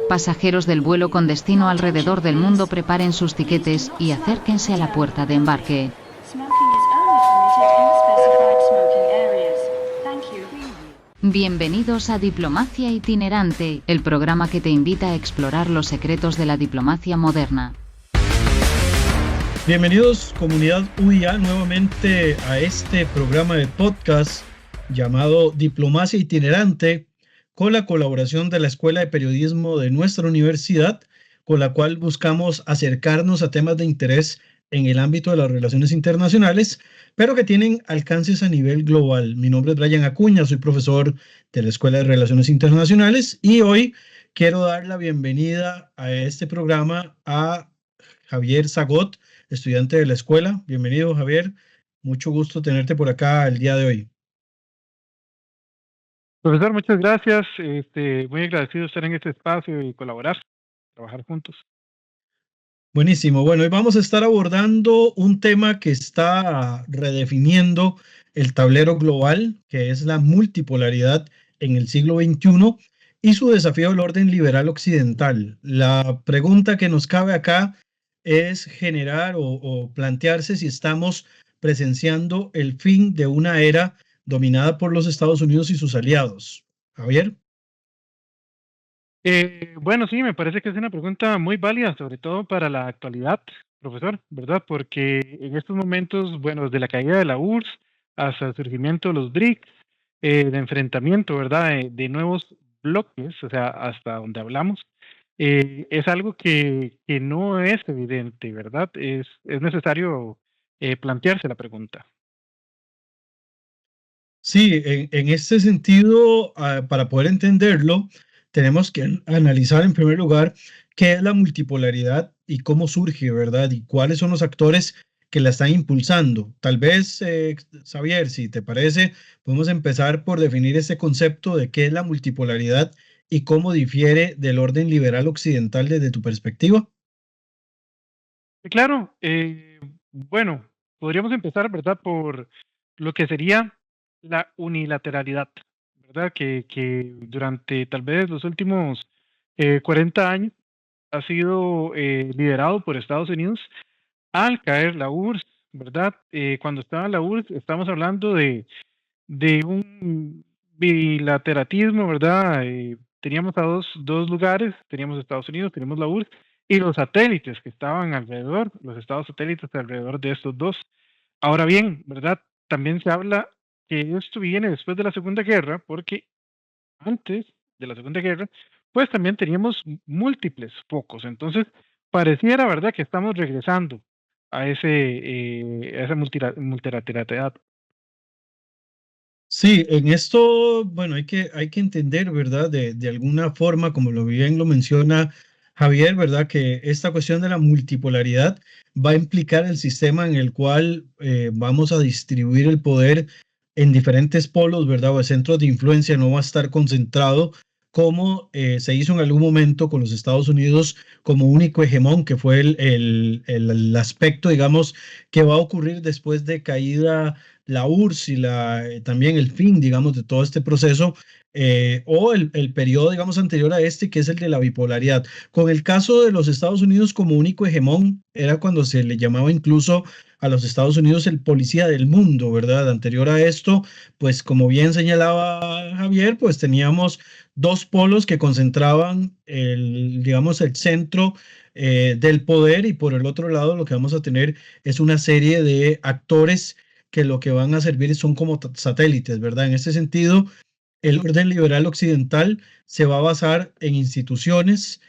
Pasajeros del vuelo con destino alrededor del mundo, preparen sus tiquetes y acérquense a la puerta de embarque. Bienvenidos a Diplomacia Itinerante, el programa que te invita a explorar los secretos de la diplomacia moderna. Bienvenidos, comunidad UIA, nuevamente a este programa de podcast llamado Diplomacia Itinerante, con la colaboración de la Escuela de Periodismo de nuestra universidad, con la cual buscamos acercarnos a temas de interés en el ámbito de las relaciones internacionales, pero que tienen alcances a nivel global. Mi nombre es Brian Acuña, soy profesor de la Escuela de Relaciones Internacionales y hoy quiero dar la bienvenida a este programa a Javier Zagot, estudiante de la escuela. Bienvenido, Javier. Mucho gusto tenerte por acá el día de hoy. Profesor, muchas gracias. Muy agradecido de estar en este espacio y colaborar, trabajar juntos. Buenísimo. Bueno, hoy vamos a estar abordando un tema que está redefiniendo el tablero global, que es la multipolaridad en el siglo XXI y su desafío al orden liberal occidental. La pregunta que nos cabe acá es generar o plantearse si estamos presenciando el fin de una era dominada por los Estados Unidos y sus aliados. Javier. Bueno, sí, me parece que es una pregunta muy válida, sobre todo para la actualidad, profesor, ¿verdad? Porque en estos momentos, bueno, desde la caída de la URSS hasta el surgimiento de los BRICS, de enfrentamiento, ¿verdad? De nuevos bloques, o sea, hasta donde hablamos, es algo que no es evidente, ¿verdad? Es necesario plantearse la pregunta. Sí, en este sentido, para poder entenderlo, tenemos que analizar en primer lugar qué es la multipolaridad y cómo surge, ¿verdad? Y cuáles son los actores que la están impulsando. Tal vez, Xavier, si te parece, podemos empezar por definir ese concepto de qué es la multipolaridad y cómo difiere del orden liberal occidental desde tu perspectiva. Claro, bueno, podríamos empezar, ¿verdad? Por lo que sería la unilateralidad, ¿verdad? Que durante tal vez los últimos 40 años ha sido liderado por Estados Unidos al caer la URSS, ¿verdad? Cuando estaba la URSS, estamos hablando de un bilateratismo, ¿verdad? Teníamos a dos lugares, teníamos Estados Unidos, teníamos la URSS y los satélites que estaban alrededor, los estados satélites alrededor de estos dos. Ahora bien, ¿verdad? También se habla que esto viene después de la Segunda Guerra, porque antes de la Segunda Guerra, pues también teníamos múltiples focos. Entonces, pareciera, ¿verdad?, que estamos regresando a esa multilateralidad. Sí, en esto, bueno, hay que entender, ¿verdad? De alguna forma, como lo bien lo menciona Javier, ¿verdad? Que esta cuestión de la multipolaridad va a implicar el sistema en el cual vamos a distribuir el poder en diferentes polos, ¿verdad? O centros de influencia, no va a estar concentrado como se hizo en algún momento con los Estados Unidos como único hegemón, que fue el aspecto, digamos, que va a ocurrir después de caída la URSS y también el fin, digamos, de todo este proceso, o el periodo, digamos, anterior a este, que es el de la bipolaridad. Con el caso de los Estados Unidos como único hegemón, era cuando se le llamaba incluso a los Estados Unidos el policía del mundo, ¿verdad? Anterior a esto, pues como bien señalaba Javier, pues teníamos dos polos que concentraban digamos, el centro del poder, y por el otro lado lo que vamos a tener es una serie de actores que lo que van a servir son como satélites, ¿verdad? En ese sentido, el orden liberal occidental se va a basar en instituciones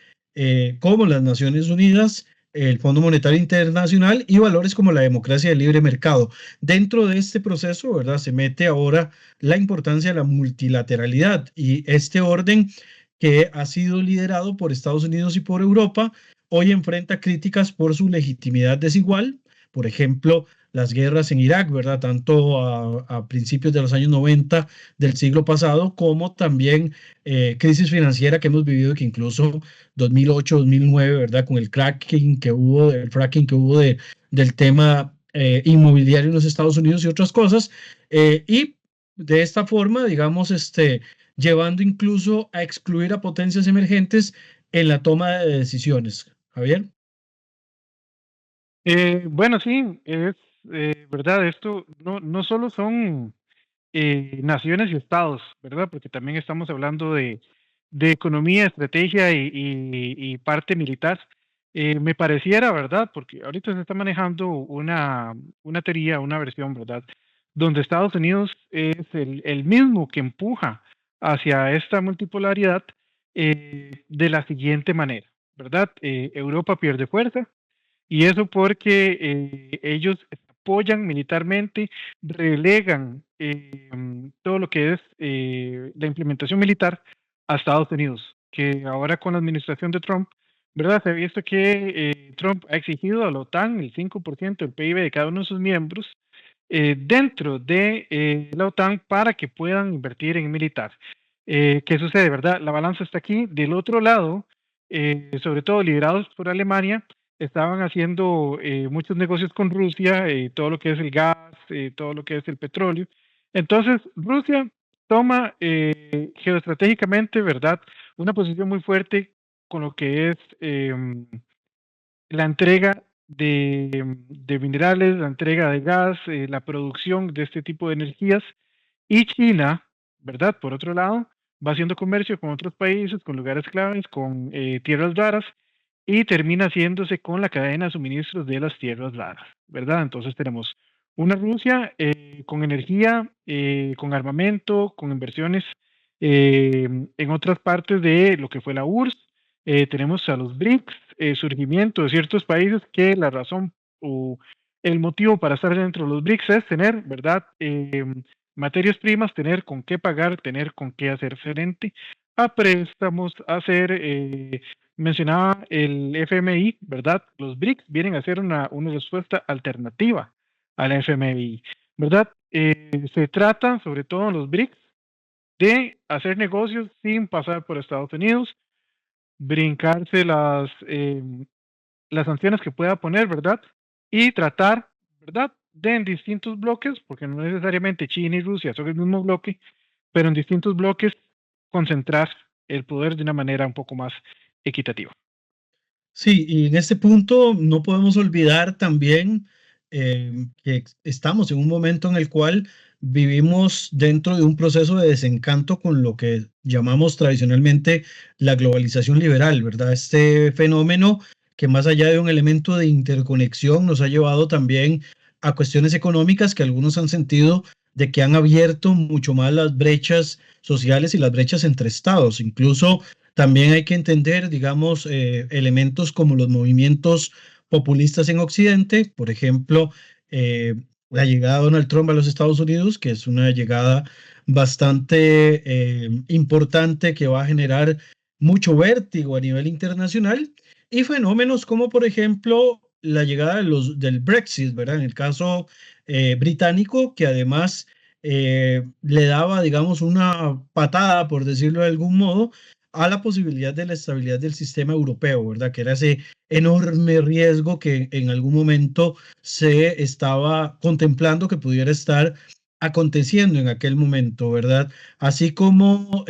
como las Naciones Unidas, el Fondo Monetario Internacional y valores como la democracia y el libre mercado. Dentro de este proceso, ¿verdad? Se mete ahora la importancia de la multilateralidad, y este orden que ha sido liderado por Estados Unidos y por Europa, hoy enfrenta críticas por su legitimidad desigual. Por ejemplo, las guerras en Irak, ¿verdad? Tanto a principios de los años 90 del siglo pasado, como también crisis financiera que hemos vivido, que incluso 2008, 2009, ¿verdad? Con el fracking que hubo del tema inmobiliario en los Estados Unidos y otras cosas. Y de esta forma, digamos, llevando incluso a excluir a potencias emergentes en la toma de decisiones. Javier. Bueno, sí, es verdad, esto no solo son naciones y estados, ¿verdad? Porque también estamos hablando de economía, estrategia y parte militar. Me pareciera, ¿verdad? Porque ahorita se está manejando una teoría, una versión, ¿verdad? Donde Estados Unidos es el mismo que empuja hacia esta multipolaridad de la siguiente manera, ¿verdad? Europa pierde fuerza y eso porque ellos apoyan militarmente, relegan todo lo que es la implementación militar a Estados Unidos, que ahora con la administración de Trump, ¿verdad? Se ha visto que Trump ha exigido a la OTAN el 5% del PIB de cada uno de sus miembros dentro de la OTAN para que puedan invertir en militar. ¿Qué sucede, verdad? La balanza está aquí. Del otro lado, sobre todo liderados por Alemania, estaban haciendo muchos negocios con Rusia, todo lo que es el gas, todo lo que es el petróleo. Entonces, Rusia toma geoestratégicamente, ¿verdad?, una posición muy fuerte con lo que es la entrega de minerales, la entrega de gas, la producción de este tipo de energías. Y China, ¿verdad? Por otro lado, va haciendo comercio con otros países, con lugares claves, con tierras raras, y termina haciéndose con la cadena de suministros de las tierras raras, ¿verdad? Entonces tenemos una Rusia con energía, con armamento, con inversiones en otras partes de lo que fue la URSS. Tenemos a los BRICS, surgimiento de ciertos países que la razón o el motivo para estar dentro de los BRICS es tener, ¿verdad? Materias primas, tener con qué pagar, tener con qué hacer frente a préstamos, hacer, mencionaba el FMI, ¿verdad? Los BRICS vienen a ser una respuesta alternativa al FMI, ¿verdad? Se trata, sobre todo en los BRICS, de hacer negocios sin pasar por Estados Unidos, brincarse las sanciones que pueda poner, ¿verdad? Y tratar, ¿verdad? De en distintos bloques, porque no necesariamente China y Rusia son el mismo bloque, pero en distintos bloques concentrar el poder de una manera un poco más equitativa. Sí, y en este punto no podemos olvidar también que estamos en un momento en el cual vivimos dentro de un proceso de desencanto con lo que llamamos tradicionalmente la globalización liberal, ¿verdad? Este fenómeno que más allá de un elemento de interconexión nos ha llevado también a cuestiones económicas que algunos han sentido de que han abierto mucho más las brechas sociales y las brechas entre estados. Incluso también hay que entender, digamos, elementos como los movimientos populistas en Occidente, por ejemplo, la llegada de Donald Trump a los Estados Unidos, que es una llegada bastante importante que va a generar mucho vértigo a nivel internacional, y fenómenos como, por ejemplo, la llegada del Brexit, ¿verdad? En el caso británico, que además le daba, digamos, una patada, por decirlo de algún modo, a la posibilidad de la estabilidad del sistema europeo, ¿verdad? Que era ese enorme riesgo que en algún momento se estaba contemplando que pudiera estar aconteciendo en aquel momento, ¿verdad? Así como,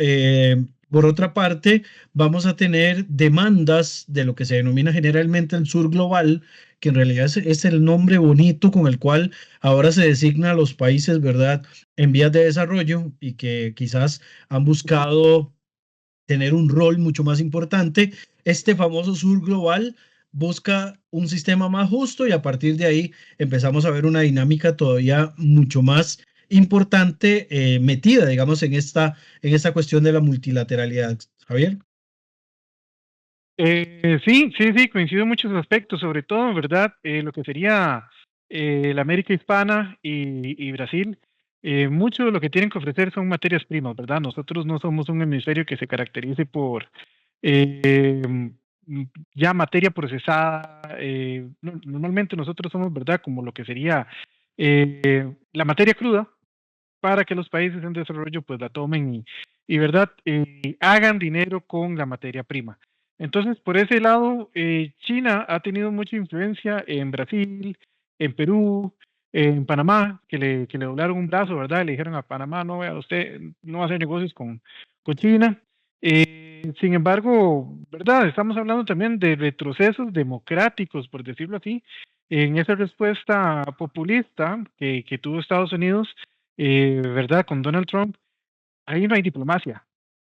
por otra parte, vamos a tener demandas de lo que se denomina generalmente el sur global, que en realidad es el nombre bonito con el cual ahora se designa a los países, ¿verdad?, en vías de desarrollo y que quizás han buscado tener un rol mucho más importante. Este famoso sur global busca un sistema más justo y a partir de ahí empezamos a ver una dinámica todavía mucho más importante metida, digamos, en esta cuestión de la multilateralidad. Javier. Sí, coincido en muchos aspectos, sobre todo, ¿verdad? Lo que sería la América hispana y Brasil, mucho de lo que tienen que ofrecer son materias primas, ¿verdad? Nosotros no somos un hemisferio que se caracterice por eh, mm, ya materia procesada. Normalmente nosotros somos, ¿verdad? Como lo que sería la materia cruda para que los países en desarrollo pues la tomen y ¿verdad? Hagan dinero con la materia prima. Entonces, por ese lado, China ha tenido mucha influencia en Brasil, en Perú, en Panamá, que le doblaron un brazo, ¿verdad? Le dijeron a Panamá, no vea usted, no va a hacer negocios con con China. Sin embargo, ¿verdad? Estamos hablando también de retrocesos democráticos, por decirlo así, en esa respuesta populista que tuvo Estados Unidos, ¿verdad? Con Donald Trump, ahí no hay diplomacia.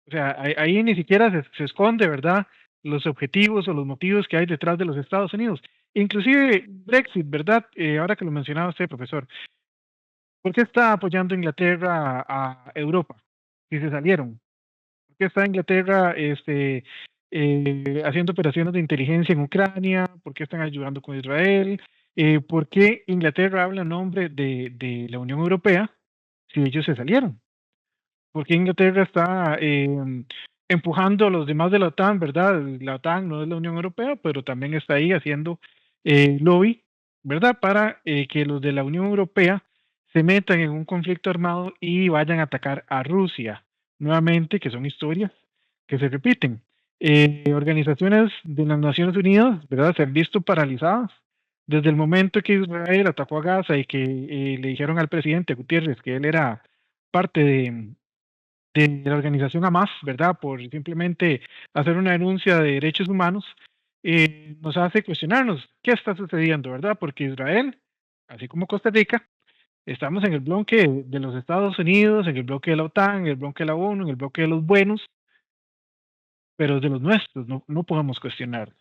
O sea, ahí ni siquiera se esconde, ¿verdad? Los objetivos o los motivos que hay detrás de los Estados Unidos. Inclusive Brexit, ¿verdad? Ahora que lo mencionaba usted, profesor, ¿por qué está apoyando Inglaterra a Europa si se salieron? ¿Por qué está Inglaterra haciendo operaciones de inteligencia en Ucrania? ¿Por qué están ayudando con Israel? ¿Por qué Inglaterra habla en nombre de la Unión Europea si ellos se salieron? ¿Por qué Inglaterra está empujando a los demás de la OTAN, verdad? La OTAN no es la Unión Europea, pero también está ahí haciendo lobby, ¿verdad? Para que los de la Unión Europea se metan en un conflicto armado y vayan a atacar a Rusia nuevamente, que son historias que se repiten. Organizaciones de las Naciones Unidas, ¿verdad? Se han visto paralizadas desde el momento que Israel atacó a Gaza y que le dijeron al presidente Gutiérrez que él era parte de la organización Hamas, ¿verdad? Por simplemente hacer una denuncia de derechos humanos, nos hace cuestionarnos qué está sucediendo, ¿verdad? Porque Israel, así como Costa Rica, estamos en el bloque de los Estados Unidos, en el bloque de la OTAN, en el bloque de la ONU, en el bloque de los buenos, pero de los nuestros, no podemos cuestionar.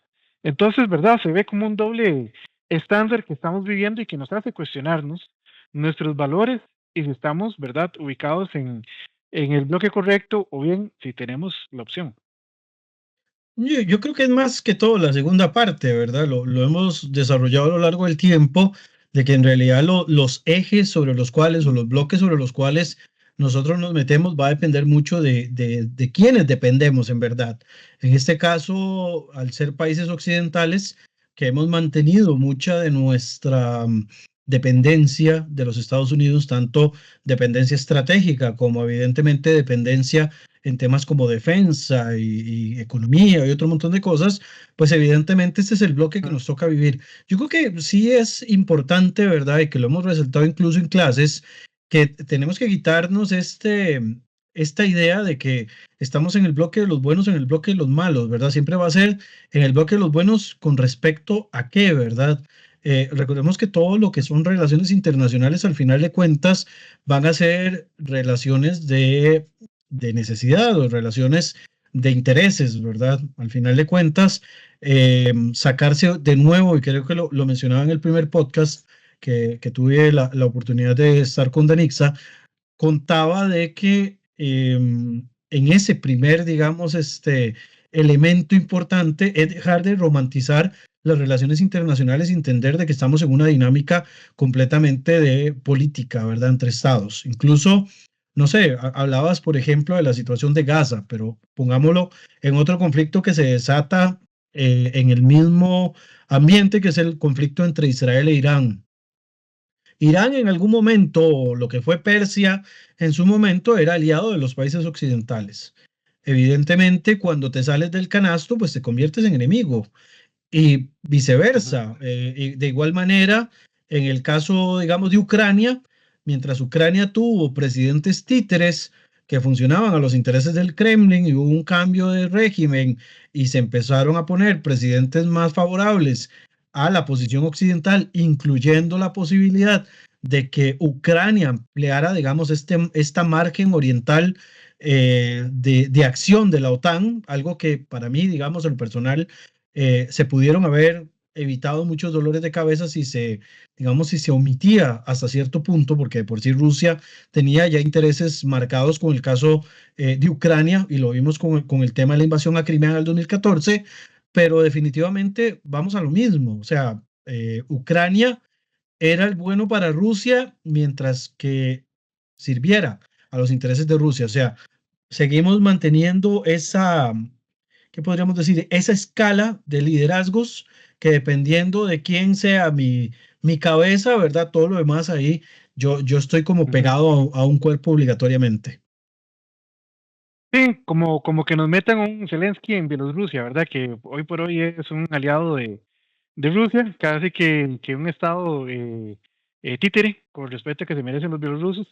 Entonces, ¿verdad? Se ve como un doble estándar que estamos viviendo y que nos hace cuestionarnos nuestros valores y si estamos, ¿verdad?, ubicados en el bloque correcto o bien si tenemos la opción. Yo creo que es más que todo la segunda parte, ¿verdad? Lo hemos desarrollado a lo largo del tiempo, de que en realidad los ejes sobre los cuales o los bloques sobre los cuales nosotros nos metemos va a depender mucho de quiénes dependemos en verdad. En este caso, al ser países occidentales, que hemos mantenido mucha de nuestra dependencia de los Estados Unidos, tanto dependencia estratégica como evidentemente dependencia en temas como defensa y economía y otro montón de cosas, pues evidentemente este es el bloque que nos toca vivir. Yo creo que sí es importante, ¿verdad? Y que lo hemos resaltado incluso en clases, que tenemos que quitarnos esta idea de que estamos en el bloque de los buenos, en el bloque de los malos, ¿verdad? Siempre va a ser en el bloque de los buenos con respecto a qué, ¿verdad? Recordemos que todo lo que son relaciones internacionales, al final de cuentas, van a ser relaciones de necesidad o relaciones de intereses, ¿verdad? Al final de cuentas, sacarse de nuevo, y creo que lo mencionaba en el primer podcast que tuve la oportunidad de estar con Danixa, contaba de que en ese primer, digamos, elemento importante es dejar de romantizar las relaciones internacionales y entender de que estamos en una dinámica completamente de política, ¿verdad? Entre estados. Incluso, no sé, hablabas, por ejemplo, de la situación de Gaza, pero pongámoslo en otro conflicto que se desata en el mismo ambiente, que es el conflicto entre Israel e Irán. Irán en algún momento, lo que fue Persia en su momento, era aliado de los países occidentales. Evidentemente, cuando te sales del canasto, pues te conviertes en enemigo y Ujú. viceversa. Y de igual manera, en el caso, digamos, de Ucrania, mientras Ucrania tuvo presidentes títeres que funcionaban a los intereses del Kremlin y hubo un cambio de régimen y se empezaron a poner presidentes más favorables a la posición occidental, incluyendo la posibilidad de que Ucrania empleara, digamos, esta margen oriental de acción de la OTAN, algo que para mí, digamos, en lo personal, se pudieron haber evitado muchos dolores de cabeza si se, digamos, si se omitía hasta cierto punto, porque de por sí Rusia tenía ya intereses marcados con el caso de Ucrania y lo vimos con el tema de la invasión a Crimea en el 2014, pero definitivamente vamos a lo mismo, o sea, Ucrania era el bueno para Rusia mientras que sirviera a los intereses de Rusia, o sea, seguimos manteniendo esa, ¿qué podríamos decir? Esa escala de liderazgos que dependiendo de quién sea mi cabeza, ¿verdad? Todo lo demás ahí, yo estoy como Ujú. pegado a un cuerpo obligatoriamente. Sí, como que nos metan un Zelensky en Bielorrusia, ¿verdad? Que hoy por hoy es un aliado de Rusia, casi que un estado títere, con respeto que se merecen los bielorrusos.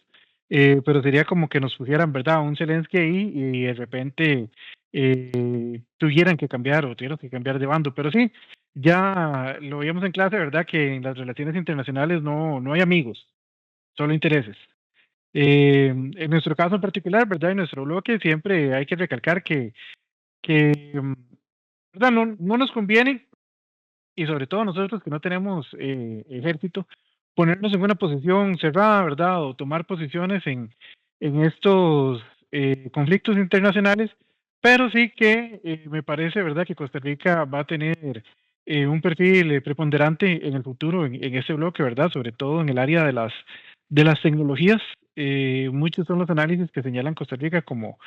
pero sería como que nos pusieran, ¿verdad? Un Zelensky ahí y de repente tuvieran que cambiar o tuvieran que cambiar de bando. Pero sí, ya lo veíamos en clase, ¿verdad? Que en las relaciones internacionales no hay amigos, solo intereses. En nuestro caso en particular, ¿verdad? En nuestro bloque siempre hay que recalcar que ¿verdad? No nos conviene, y sobre todo nosotros que no tenemos ejército, ponernos en una posición cerrada, ¿verdad? O tomar posiciones en estos conflictos internacionales, pero sí que me parece, ¿verdad?, que Costa Rica va a tener un perfil preponderante en el futuro en ese bloque, ¿verdad? Sobre todo en el área de las tecnologías. Muchos son los análisis que señalan Costa Rica como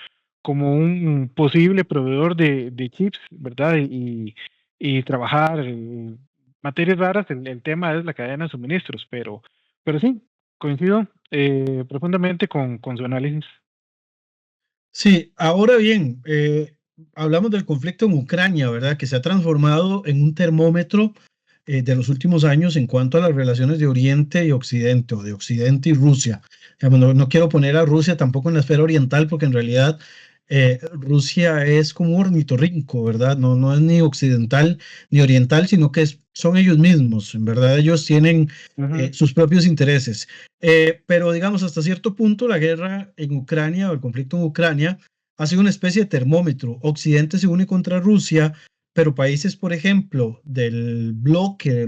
un posible proveedor de chips, ¿verdad? Y trabajar materias raras, el tema es la cadena de suministros, pero sí, coincido profundamente con su análisis. Sí, ahora bien, hablamos del conflicto en Ucrania, ¿verdad? Que se ha transformado en un termómetro de los últimos años en cuanto a las relaciones de Oriente y Occidente, o de Occidente y Rusia. Digamos, no quiero poner a Rusia tampoco en la esfera oriental, porque en realidad Rusia es como un ornitorrinco, ¿verdad? No es ni occidental ni oriental, sino que son ellos mismos. En verdad, ellos tienen Ujú. sus propios intereses. Pero digamos, hasta cierto punto, la guerra en Ucrania o el conflicto en Ucrania ha sido una especie de termómetro. Occidente se une contra Rusia, pero países, por ejemplo, del bloque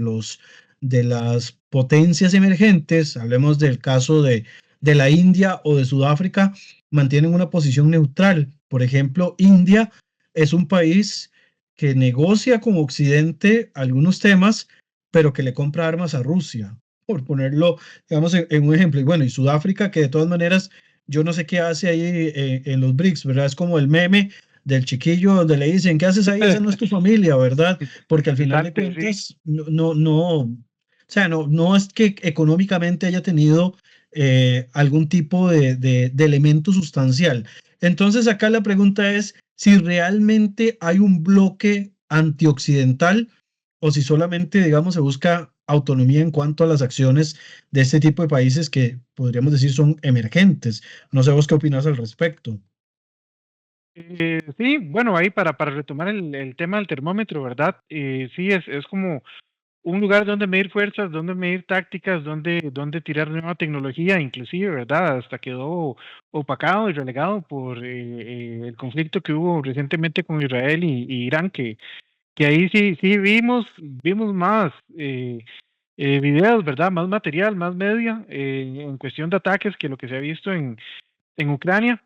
de las potencias emergentes, hablemos del caso de la India o de Sudáfrica, mantienen una posición neutral. Por ejemplo, India es un país que negocia con Occidente algunos temas, pero que le compra armas a Rusia, por ponerlo, digamos, en un ejemplo. Y bueno, y Sudáfrica, que de todas maneras, yo no sé qué hace ahí en los BRICS, ¿verdad? Es como el meme del chiquillo donde le dicen, ¿qué haces ahí? Esa no es tu familia, ¿verdad? Porque al final de Exacto, sí. cuentas, o sea, no es que económicamente haya tenido algún tipo de elemento sustancial. Entonces acá la pregunta es si realmente hay un bloque antioccidental o si solamente, digamos, se busca autonomía en cuanto a las acciones de este tipo de países que podríamos decir son emergentes. No sé vos qué opinas al respecto. Sí, bueno, ahí para retomar el tema del termómetro, ¿verdad? Sí, es como un lugar donde medir fuerzas, donde medir tácticas, donde tirar nueva tecnología, inclusive, ¿verdad? Hasta quedó opacado y relegado por el conflicto que hubo recientemente con Israel y Irán, que ahí sí vimos más videos, ¿verdad? Más material, más media en cuestión de ataques que lo que se ha visto en Ucrania.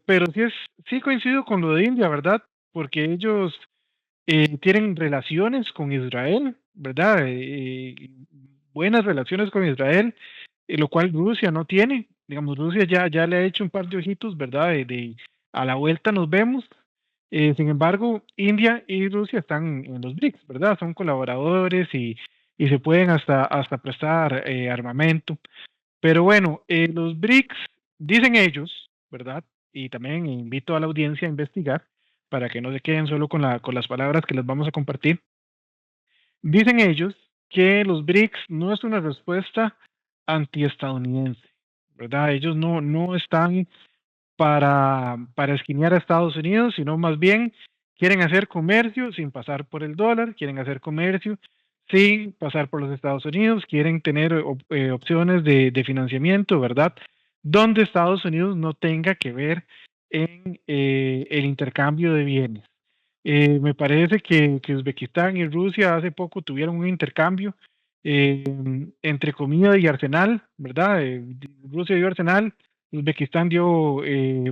Pero sí coincido con lo de India, ¿verdad? Porque ellos tienen relaciones con Israel, ¿verdad? Buenas relaciones con Israel, lo cual Rusia no tiene. Digamos, Rusia ya le ha hecho un par de ojitos, ¿verdad? A la vuelta nos vemos. Sin embargo, India y Rusia están en los BRICS, ¿verdad? Son colaboradores y se pueden hasta prestar armamento. Pero bueno, los BRICS, dicen ellos, ¿verdad? Y también invito a la audiencia a investigar para que no se queden solo con las palabras que les vamos a compartir. Dicen ellos que los BRICS no es una respuesta antiestadounidense, ¿verdad? Ellos no están para esquinear a Estados Unidos, sino más bien quieren hacer comercio sin pasar por el dólar, quieren hacer comercio sin pasar por los Estados Unidos, quieren tener opciones de financiamiento, ¿verdad? Donde Estados Unidos no tenga que ver en el intercambio de bienes. Me parece que Uzbekistán y Rusia hace poco tuvieron un intercambio eh, entre comida y arsenal, ¿verdad? Rusia dio arsenal, Uzbekistán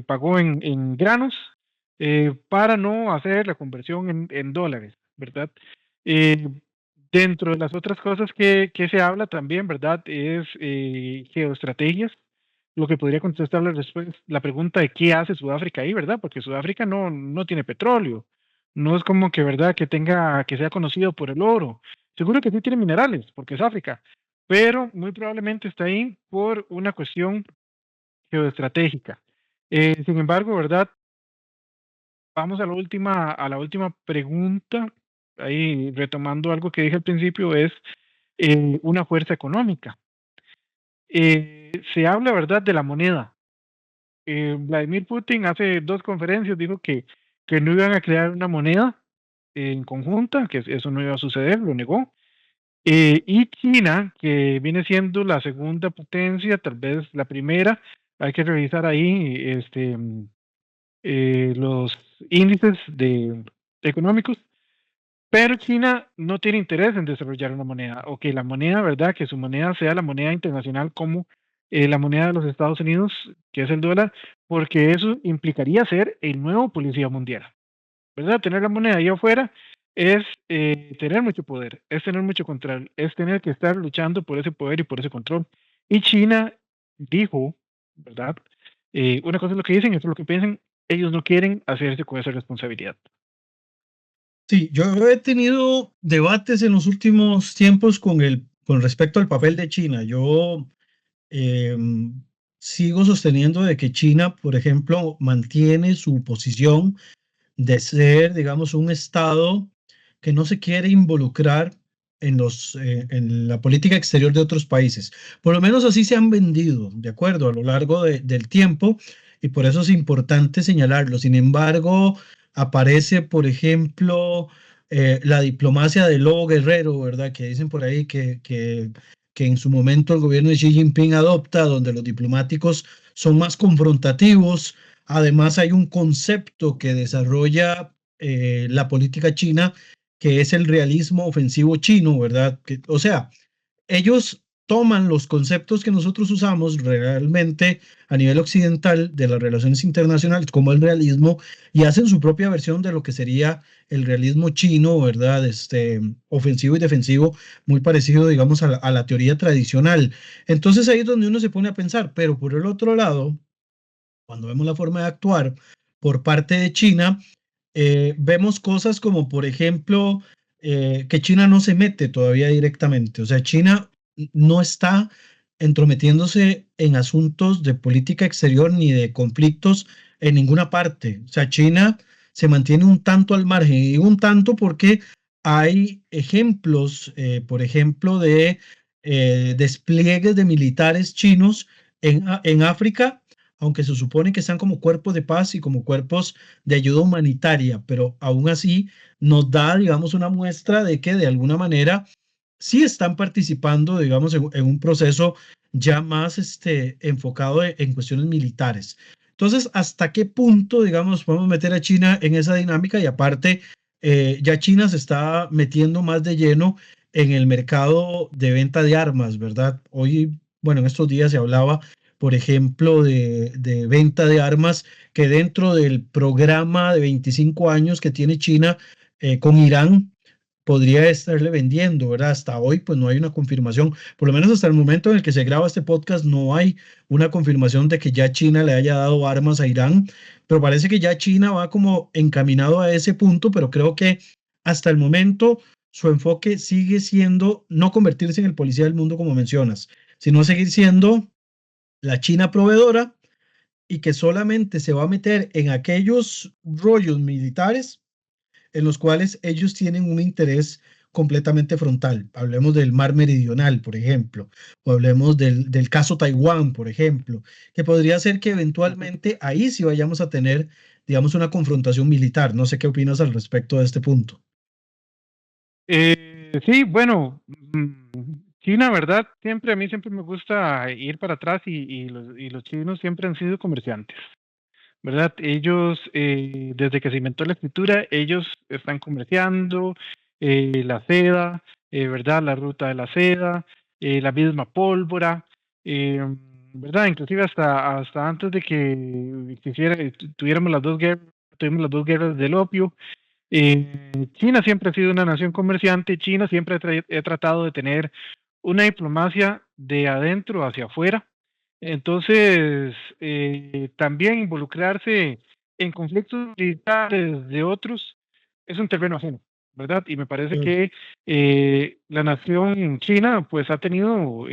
pagó en granos para no hacer la conversión en dólares, ¿verdad? Eh, Dentro de las otras cosas que se habla también, ¿verdad? Es geoestrategias, lo que podría contestar después la pregunta de qué hace Sudáfrica ahí, ¿verdad? Porque Sudáfrica no tiene petróleo, no es como que, ¿verdad?, que sea conocido por el oro. Seguro que sí tiene minerales, porque es África, pero muy probablemente está ahí por una cuestión geoestratégica. Sin embargo, ¿verdad? Vamos a la última pregunta, ahí retomando algo que dije al principio, es una fuerza económica. se habla, ¿verdad?, de la moneda. Vladimir Putin hace 2 conferencias dijo que no iban a crear una moneda en conjunta, que eso no iba a suceder, lo negó. Y China, que viene siendo la segunda potencia, tal vez la primera, hay que revisar ahí los índices económicos, pero China no tiene interés en desarrollar una moneda, o que la moneda, ¿verdad? Que su moneda sea la moneda internacional como la moneda de los Estados Unidos, que es el dólar, porque eso implicaría ser el nuevo policía mundial, ¿verdad? Tener la moneda ahí afuera es tener mucho poder, es tener mucho control, es tener que estar luchando por ese poder y por ese control. Y China dijo, ¿verdad? Una cosa es lo que dicen, otra es lo que piensan, ellos no quieren hacerse con esa responsabilidad. Sí, yo he tenido debates en los últimos tiempos con respecto al papel de China. Yo sigo sosteniendo de que China, por ejemplo, mantiene su posición de ser, digamos, un estado que no se quiere involucrar en la política exterior de otros países. Por lo menos así se han vendido, ¿de acuerdo? A lo largo del tiempo, y por eso es importante señalarlo. Sin embargo, aparece, por ejemplo, la diplomacia del lobo guerrero, ¿verdad? Que dicen por ahí que en su momento el gobierno de Xi Jinping adopta, donde los diplomáticos son más confrontativos. Además, hay un concepto que desarrolla la política china, que es el realismo ofensivo chino, ¿verdad? O sea, ellos toman los conceptos que nosotros usamos realmente a nivel occidental de las relaciones internacionales, como el realismo, y hacen su propia versión de lo que sería el realismo chino, ¿verdad? Ofensivo y defensivo, muy parecido, digamos, a la teoría tradicional. Entonces ahí es donde uno se pone a pensar, pero por el otro lado, cuando vemos la forma de actuar por parte de China, vemos cosas como, por ejemplo, que China no se mete todavía directamente. O sea, China no está entrometiéndose en asuntos de política exterior ni de conflictos en ninguna parte. O sea, China se mantiene un tanto al margen, y un tanto porque hay ejemplos, por ejemplo, de despliegues de militares chinos en África, aunque se supone que están como cuerpos de paz y como cuerpos de ayuda humanitaria, pero aún así nos da, digamos, una muestra de que de alguna manera sí están participando, digamos, en un proceso ya más enfocado en cuestiones militares. Entonces, ¿hasta qué punto, digamos, podemos meter a China en esa dinámica? Y aparte, ya China se está metiendo más de lleno en el mercado de venta de armas, ¿verdad? Hoy, bueno, en estos días se hablaba, por ejemplo, de venta de armas, que dentro del programa de 25 años que tiene China con Irán, podría estarle vendiendo, ¿verdad? Hasta hoy, pues no hay una confirmación, por lo menos hasta el momento en el que se graba este podcast, no hay una confirmación de que ya China le haya dado armas a Irán, pero parece que ya China va como encaminado a ese punto, pero creo que hasta el momento su enfoque sigue siendo no convertirse en el policía del mundo, como mencionas, sino seguir siendo la China proveedora, y que solamente se va a meter en aquellos rollos militares en los cuales ellos tienen un interés completamente frontal. Hablemos del Mar Meridional, por ejemplo, o hablemos del caso Taiwán, por ejemplo, que podría ser que eventualmente ahí sí vayamos a tener, digamos, una confrontación militar. No sé qué opinas al respecto de este punto. Sí, bueno, China, ¿verdad? A mí siempre me gusta ir para atrás y los chinos siempre han sido comerciantes, ¿verdad? Ellos, desde que se inventó la escritura, ellos están comerciando la seda, ¿verdad? La ruta de la seda, la misma pólvora, eh, ¿verdad? Inclusive hasta antes de que tuviéramos tuvimos las dos guerras del opio. China siempre ha sido una nación comerciante, China siempre ha tratado de tener una diplomacia de adentro hacia afuera. Entonces, también involucrarse en conflictos militares de otros es un terreno ajeno, ¿verdad? Y me parece Mm. que la nación china pues ha tenido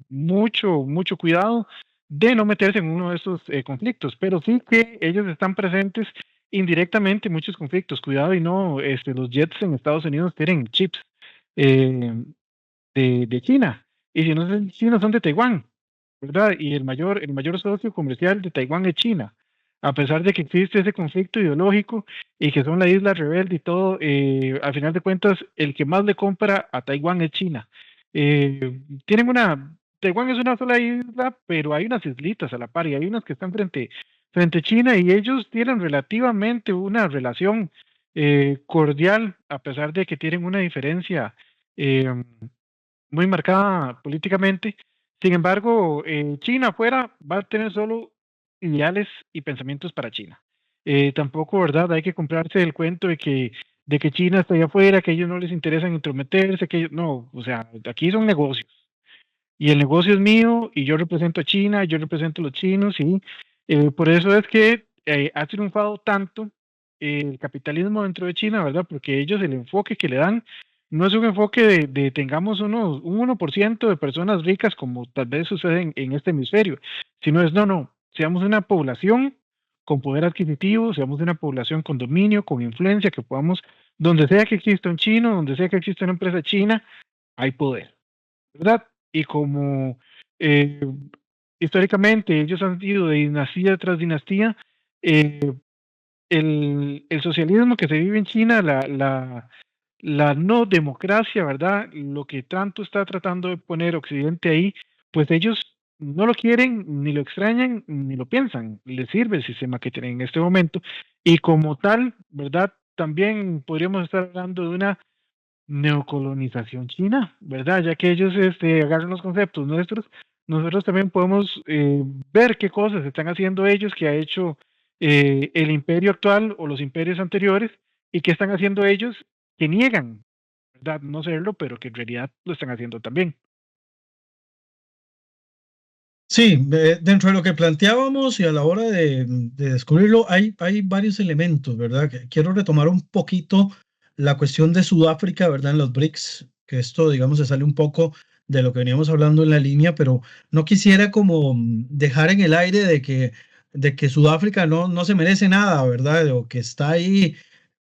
mucho cuidado de no meterse en uno de estos conflictos, pero sí que ellos están presentes indirectamente en muchos conflictos. Cuidado y no, los jets en Estados Unidos tienen chips eh, de China, y si no son chinos son de Taiwán, ¿verdad? Y el mayor socio comercial de Taiwán es China. A pesar de que existe ese conflicto ideológico y que son la isla rebelde y todo, al final de cuentas, el que más le compra a Taiwán es China. Tienen Taiwán es una sola isla, pero hay unas islitas a la par y hay unas que están frente a China y ellos tienen relativamente una relación cordial, a pesar de que tienen una diferencia eh, muy marcada políticamente. Sin embargo, China afuera va a tener solo ideales y pensamientos para China. Tampoco, ¿verdad? Hay que comprarse el cuento de que China está allá afuera, que a ellos no les interesa intrometerse, que ellos, no, o sea, aquí son negocios. Y el negocio es mío y yo represento a China, yo represento a los chinos y por eso es que ha triunfado tanto el capitalismo dentro de China, ¿verdad? Porque ellos el enfoque que le dan no es un enfoque de tengamos un 1% de personas ricas como tal vez sucede en este hemisferio, sino es no, seamos una población con poder adquisitivo, seamos una población con dominio, con influencia, que podamos, donde sea que exista un chino, donde sea que exista una empresa china, hay poder, ¿verdad? Y como eh, históricamente ellos han ido de dinastía tras dinastía, eh, el socialismo que se vive en China, la no democracia, ¿verdad? Lo que tanto está tratando de poner Occidente ahí, pues ellos no lo quieren, ni lo extrañan, ni lo piensan. Les sirve el sistema que tienen en este momento. Y como tal, ¿verdad? También podríamos estar hablando de una neocolonización china, ¿verdad? Ya que ellos agarran los conceptos nuestros, nosotros también podemos ver qué cosas están haciendo ellos que ha hecho el imperio actual o los imperios anteriores y qué están haciendo ellos que niegan, ¿verdad? No serlo, pero que en realidad lo están haciendo también. Sí, dentro de lo que planteábamos y a la hora de descubrirlo, hay varios elementos, ¿verdad? Quiero retomar un poquito la cuestión de Sudáfrica, ¿verdad? En los BRICS, que esto, digamos, se sale un poco de lo que veníamos hablando en la línea, pero no quisiera como dejar en el aire de que Sudáfrica no se merece nada, ¿verdad? O que está ahí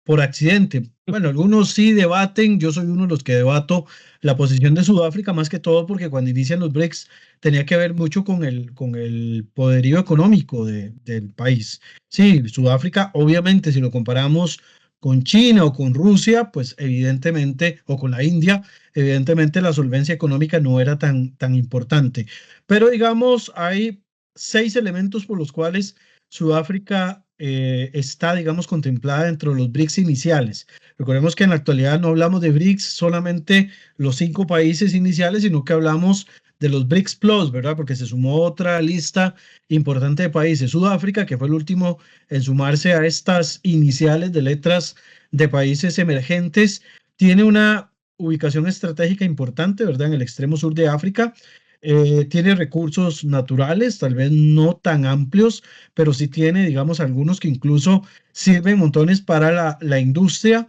por accidente. Bueno, algunos sí debaten, yo soy uno de los que debato la posición de Sudáfrica, más que todo porque cuando inician los BRICS tenía que ver mucho con el poderío económico del país. Sí, Sudáfrica, obviamente, si lo comparamos con China o con Rusia, pues evidentemente, o con la India, evidentemente la solvencia económica no era tan importante. Pero digamos, hay 6 elementos por los cuales Sudáfrica está, digamos, contemplada dentro de los BRICS iniciales. Recordemos que en la actualidad no hablamos de BRICS solamente los 5 países iniciales, sino que hablamos de los BRICS Plus, ¿verdad? Porque se sumó otra lista importante de países. Sudáfrica, que fue el último en sumarse a estas iniciales de letras de países emergentes, tiene una ubicación estratégica importante, ¿verdad? En el extremo sur de África. Tiene recursos naturales, tal vez no tan amplios, pero sí tiene, digamos, algunos que incluso sirven montones para la industria,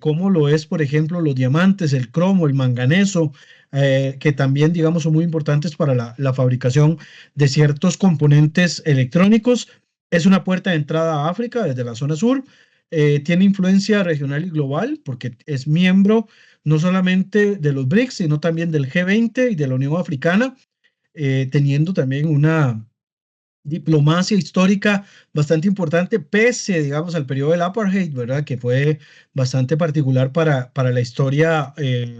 como lo es, por ejemplo, los diamantes, el cromo, el manganeso, que también, digamos, son muy importantes para la fabricación de ciertos componentes electrónicos. Es una puerta de entrada a África desde la zona sur. Tiene influencia regional y global porque es miembro no solamente de los BRICS, sino también del G20 y de la Unión Africana, teniendo también una diplomacia histórica bastante importante, pese, digamos, al periodo del apartheid, ¿verdad? Que fue bastante particular para la historia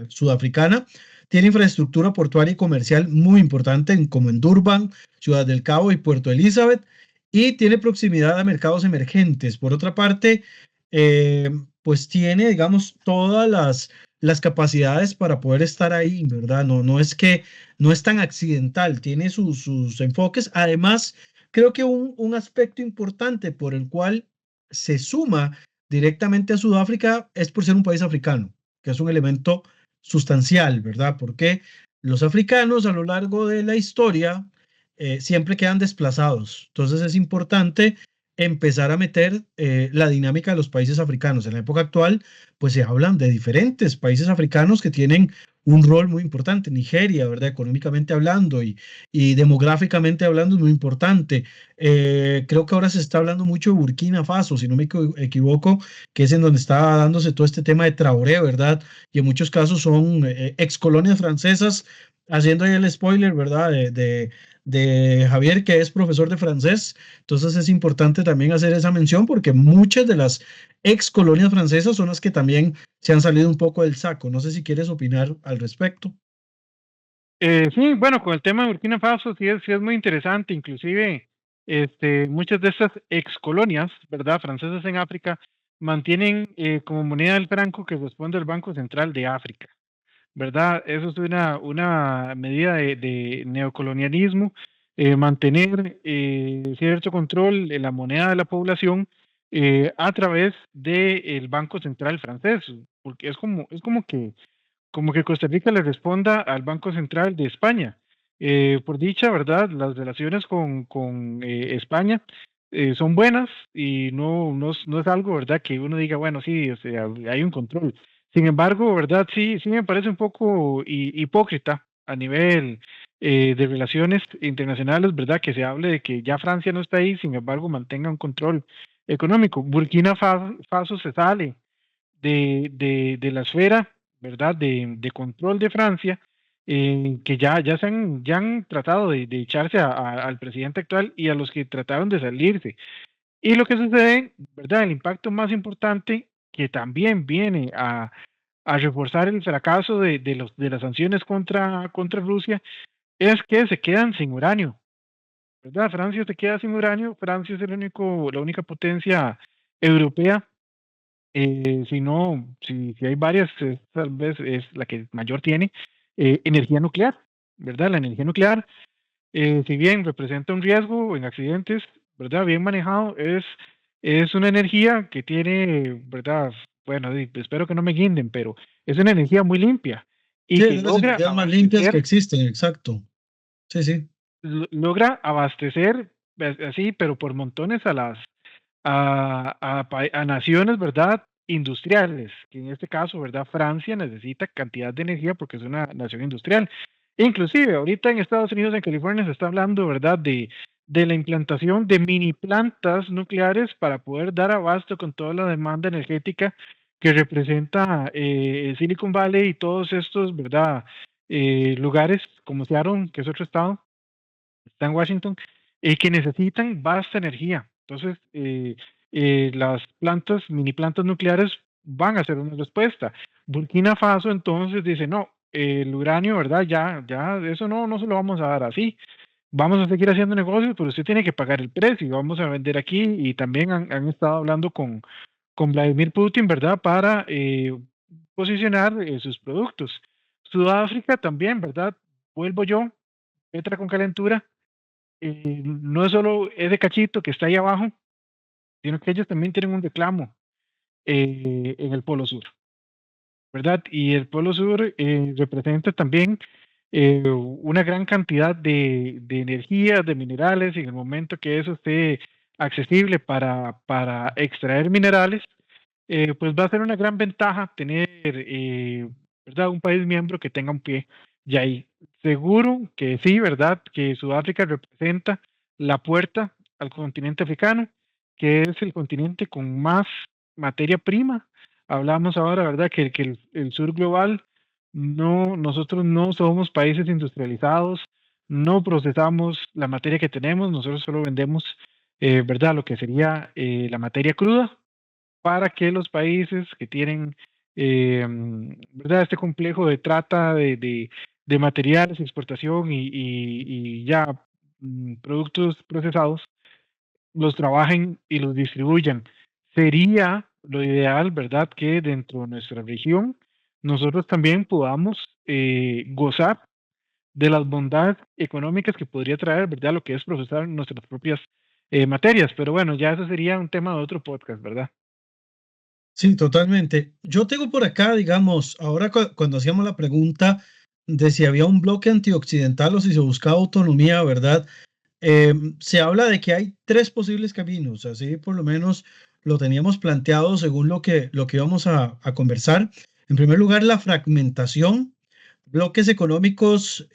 sudafricana. Tiene infraestructura portuaria y comercial muy importante, como en Durban, Ciudad del Cabo y Puerto Elizabeth, y tiene proximidad a mercados emergentes. Por otra parte, pues tiene, digamos, todas las capacidades para poder estar ahí, ¿verdad? No es que no es tan accidental, tiene sus enfoques. Además, creo que un aspecto importante por el cual se suma directamente a Sudáfrica es por ser un país africano, que es un elemento sustancial, ¿verdad? Porque los africanos a lo largo de la historia siempre quedan desplazados. Entonces es importante empezar a meter la dinámica de los países africanos. En la época actual, pues se hablan de diferentes países africanos que tienen un rol muy importante. Nigeria, ¿verdad? Económicamente hablando y demográficamente hablando es muy importante. Creo que ahora se está hablando mucho de Burkina Faso, si no me equivoco, que es en donde está dándose todo este tema de Traoré, ¿verdad? Y en muchos casos son ex colonias francesas, haciendo ahí el spoiler, ¿verdad? De Javier, que es profesor de francés. Entonces es importante también hacer esa mención porque muchas de las ex colonias francesas son las que también se han salido un poco del saco. No sé si quieres opinar al respecto. Sí, bueno, con el tema de Burkina Faso sí es muy interesante, inclusive muchas de estas ex colonias, ¿verdad? Francesas en África mantienen como moneda el franco que responde al Banco Central de África, ¿verdad? Eso es una medida de neocolonialismo, mantener cierto control en la moneda de la población a través del Banco Central francés, porque como que Costa Rica le responda al Banco Central de España. Por dicha, ¿verdad? Las relaciones con España son buenas y no es algo, ¿verdad? Que uno diga, bueno, sí, o sea, hay un control. Sin embargo, ¿verdad? Sí me parece un poco hipócrita a nivel de relaciones internacionales, ¿verdad? Que se hable de que ya Francia no está ahí, sin embargo, mantenga un control económico. Burkina Faso se sale de la esfera, ¿verdad?, de control de Francia, que ya han tratado de echarse al presidente actual y a los que trataron de salirse. Y lo que sucede, ¿verdad?, el impacto más importante que también viene a reforzar el fracaso de las sanciones contra Rusia es que se quedan sin uranio, ¿verdad? Francia se queda sin uranio, Francia es la única potencia europea si no, si hay varias, tal vez es la que mayor tiene energía nuclear, ¿verdad? La energía nuclear, si bien representa un riesgo en accidentes, ¿verdad? Bien manejado, es una energía que tiene, ¿verdad? Bueno, espero que no me guinden, pero es una energía muy limpia y Sí, es que de las energías más limpias que existen, exacto. Sí, sí. logra abastecer así, pero por montones a naciones, ¿verdad? Industriales, que en este caso, ¿verdad? Francia necesita cantidad de energía porque es una nación industrial. Inclusive, ahorita en Estados Unidos, en California, se está hablando, ¿verdad? De la implantación de mini plantas nucleares para poder dar abasto con toda la demanda energética que representa Silicon Valley y todos estos, ¿verdad? Lugares como Seattle, que es otro estado, está en Washington, que necesitan vasta energía. Entonces, las mini plantas nucleares van a ser una respuesta. Burkina Faso entonces dice, no, el uranio, ¿verdad? Ya, eso no se lo vamos a dar así. Vamos a seguir haciendo negocios, pero usted tiene que pagar el precio. Vamos a vender aquí y también han estado hablando con Vladimir Putin, ¿verdad? Para posicionar sus productos. Sudáfrica también, ¿verdad? Vuelvo yo, Petra con calentura, no es solo ese cachito que está ahí abajo, sino que ellos también tienen un reclamo en el Polo Sur, ¿verdad? Y el Polo Sur representa también una gran cantidad de energía, de minerales, y en el momento que eso esté accesible para extraer minerales, pues va a ser una gran ventaja tener, ¿verdad? Un país miembro que tenga un pie ya ahí. Seguro que sí, ¿verdad? Que Sudáfrica representa la puerta al continente africano, que es el continente con más materia prima. Hablamos ahora, ¿verdad? Que el sur global, nosotros no somos países industrializados, no procesamos la materia que tenemos, nosotros solo vendemos, ¿verdad? Lo que sería la materia cruda para que los países que tienen, ¿verdad? Este complejo de trata de materiales, exportación y ya productos procesados, los trabajen y los distribuyan. Sería lo ideal, ¿verdad? Que dentro de nuestra región nosotros también podamos gozar de las bondades económicas que podría traer, ¿verdad? Lo que es procesar nuestras propias materias. Pero bueno, ya eso sería un tema de otro podcast, ¿verdad? Sí, totalmente. Yo tengo por acá, digamos, ahora cuando hacíamos la pregunta de si había un bloque antioccidental o si se buscaba autonomía, ¿verdad? se habla de que hay tres posibles caminos, así por lo menos lo teníamos planteado según lo que íbamos a conversar. En primer lugar, la fragmentación, bloques económicos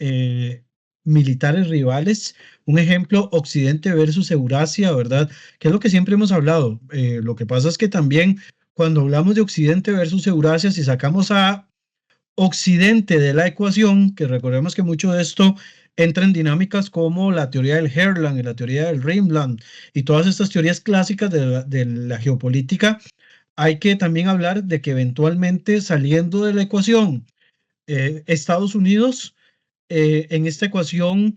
militares rivales, un ejemplo, Occidente versus Eurasia, ¿verdad? Que es lo que siempre hemos hablado. Lo que pasa es que también cuando hablamos de Occidente versus Eurasia, si sacamos a Occidente de la ecuación, que recordemos que mucho de esto entra en dinámicas como la teoría del Herland y la teoría del Rimland y todas estas teorías clásicas de la geopolítica, hay que también hablar de que eventualmente saliendo de la ecuación, Estados Unidos, en esta ecuación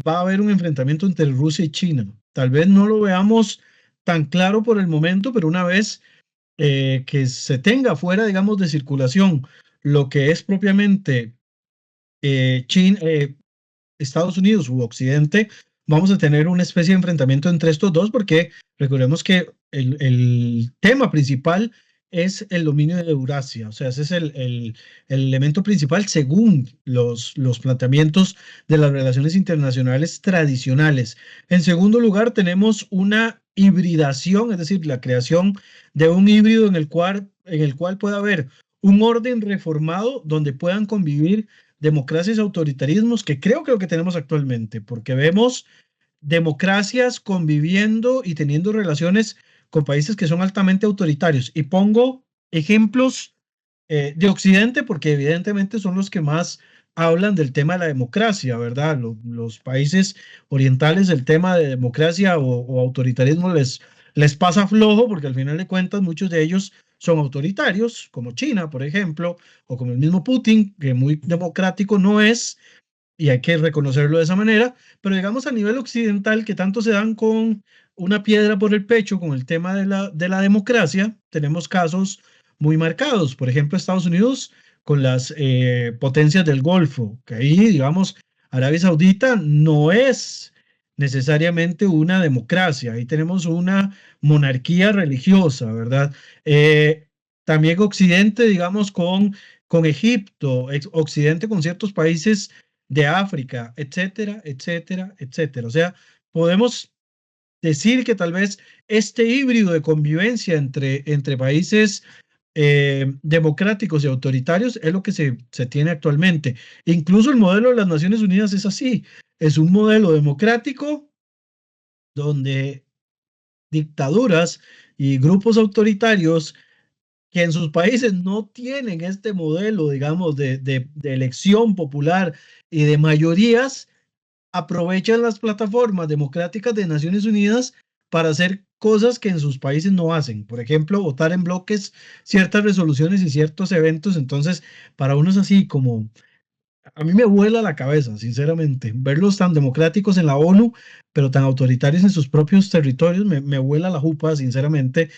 va a haber un enfrentamiento entre Rusia y China. Tal vez no lo veamos tan claro por el momento, pero una vez que se tenga fuera, digamos, de circulación lo que es propiamente China, Estados Unidos u Occidente, vamos a tener una especie de enfrentamiento entre estos dos, porque recordemos que el tema principal es el dominio de Eurasia, o sea, ese es el elemento principal según los planteamientos de las relaciones internacionales tradicionales. En segundo lugar, tenemos una hibridación, es decir, la creación de un híbrido en el cual pueda haber un orden reformado donde puedan convivir democracias y autoritarismos, que creo que lo que tenemos actualmente, porque vemos democracias conviviendo y teniendo relaciones con países que son altamente autoritarios. Y pongo ejemplos de Occidente, porque evidentemente son los que más hablan del tema de la democracia, ¿verdad? Los países orientales, el tema de democracia o autoritarismo les pasa flojo, porque al final de cuentas muchos de ellos son autoritarios, como China, por ejemplo, o como el mismo Putin, que muy democrático no es, y hay que reconocerlo de esa manera, pero digamos a nivel occidental, que tanto se dan con una piedra por el pecho con el tema de la democracia, tenemos casos muy marcados, por ejemplo, Estados Unidos con las potencias del Golfo, que ahí, digamos, Arabia Saudita no es necesariamente una democracia, ahí tenemos una monarquía religiosa, ¿verdad? También Occidente, digamos, con Egipto, Occidente con ciertos países de África, etcétera, etcétera, etcétera. O sea, podemos decir que tal vez este híbrido de convivencia entre países democráticos y autoritarios es lo que se tiene actualmente. Incluso el modelo de las Naciones Unidas es así. Es un modelo democrático donde dictaduras y grupos autoritarios que en sus países no tienen este modelo, digamos, de elección popular y de mayorías, aprovechan las plataformas democráticas de Naciones Unidas para hacer cosas que en sus países no hacen. Por ejemplo, votar en bloques ciertas resoluciones y ciertos eventos. Entonces, para unos así como, a mí me vuela la cabeza, sinceramente, verlos tan democráticos en la ONU, pero tan autoritarios en sus propios territorios, me vuela la jupa, sinceramente,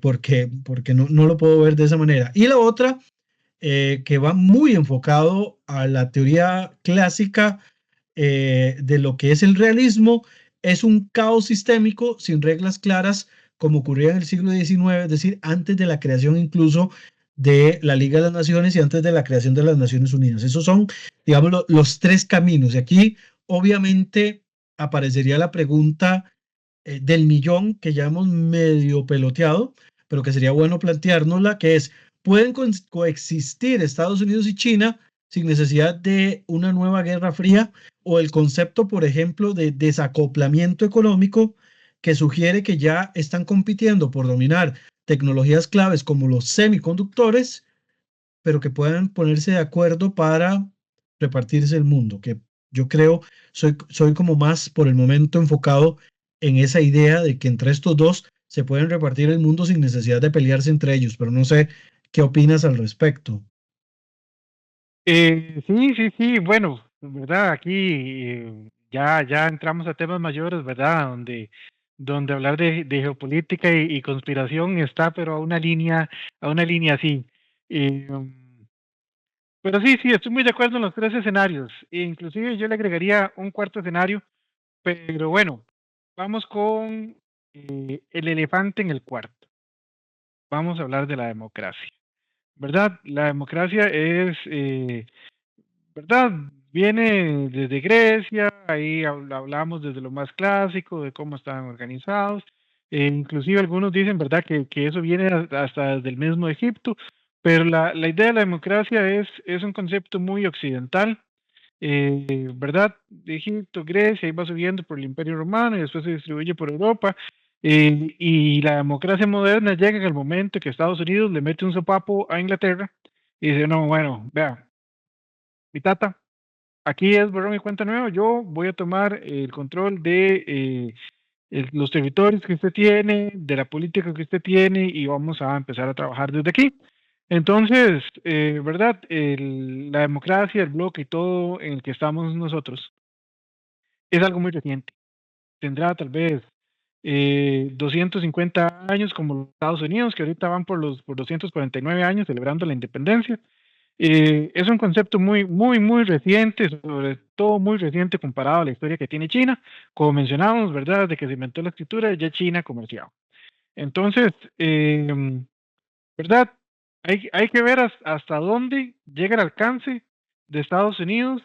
porque no lo puedo ver de esa manera. Y la otra, que va muy enfocado a la teoría clásica de lo que es el realismo, es un caos sistémico sin reglas claras, como ocurría en el siglo XIX, es decir, antes de la creación incluso de la Liga de las Naciones y antes de la creación de las Naciones Unidas. Esos son, digamos, los tres caminos. Y aquí, obviamente, aparecería la pregunta del millón que ya hemos medio peloteado, pero que sería bueno planteárnosla, que es, ¿pueden coexistir Estados Unidos y China sin necesidad de una nueva guerra fría? O el concepto, por ejemplo, de desacoplamiento económico, que sugiere que ya están compitiendo por dominar tecnologías claves como los semiconductores, pero que puedan ponerse de acuerdo para repartirse el mundo, que yo creo, soy como más por el momento enfocado en esa idea de que entre estos dos se pueden repartir el mundo sin necesidad de pelearse entre ellos, pero no sé qué opinas al respecto. Sí, sí, sí, bueno, ¿verdad? Aquí ya entramos a temas mayores, ¿verdad? Donde hablar de geopolítica y conspiración está, pero a una línea así. Eh, um, pero sí, sí, estoy muy de acuerdo en los tres escenarios. E inclusive yo le agregaría un cuarto escenario, pero bueno, vamos con el elefante en el cuarto. Vamos a hablar de la democracia, ¿verdad? La democracia es, ¿verdad? viene desde Grecia, ahí hablamos desde lo más clásico, de cómo estaban organizados, inclusive algunos dicen, ¿verdad?, que eso viene hasta del mismo Egipto, pero la idea de la democracia es un concepto muy occidental, ¿verdad? De Egipto, Grecia, ahí va subiendo por el Imperio Romano y después se distribuye por Europa. Y la democracia moderna llega en el momento que Estados Unidos le mete un sopapo a Inglaterra y dice, no, bueno, vea, mi tata, aquí es borrón y cuenta nueva, yo voy a tomar el control de los territorios que usted tiene, de la política que usted tiene y vamos a empezar a trabajar desde aquí. Entonces, ¿verdad? La democracia, el bloque y todo en el que estamos nosotros es algo muy reciente. Tendrá tal vez 250 años como los Estados Unidos, que ahorita van por 249 años celebrando la independencia. Es un concepto muy, muy, muy reciente, sobre todo muy reciente comparado a la historia que tiene China. Como mencionábamos, ¿verdad? Desde que se inventó la escritura, ya China comerciaba. Entonces, ¿verdad? Hay que ver hasta dónde llega el alcance de Estados Unidos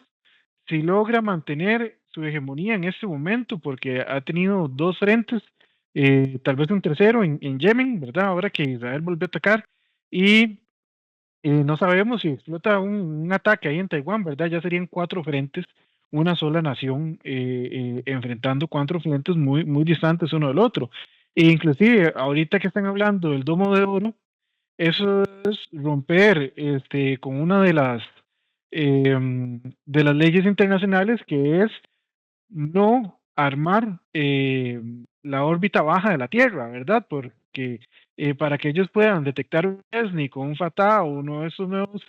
si logra mantener su hegemonía en este momento, porque ha tenido dos frentes, tal vez un tercero en Yemen, ¿verdad? Ahora que Israel volvió a atacar, y no sabemos si explota un ataque ahí en Taiwán, ¿verdad? Ya serían cuatro frentes, una sola nación enfrentando cuatro frentes muy, muy distantes uno del otro. E inclusive, ahorita que están hablando del Domo de Oro, eso es romper con una de las leyes internacionales, que es no armar la órbita baja de la Tierra, ¿verdad? Porque para que ellos puedan detectar un OVNI con un FATA o uno de esos nuevos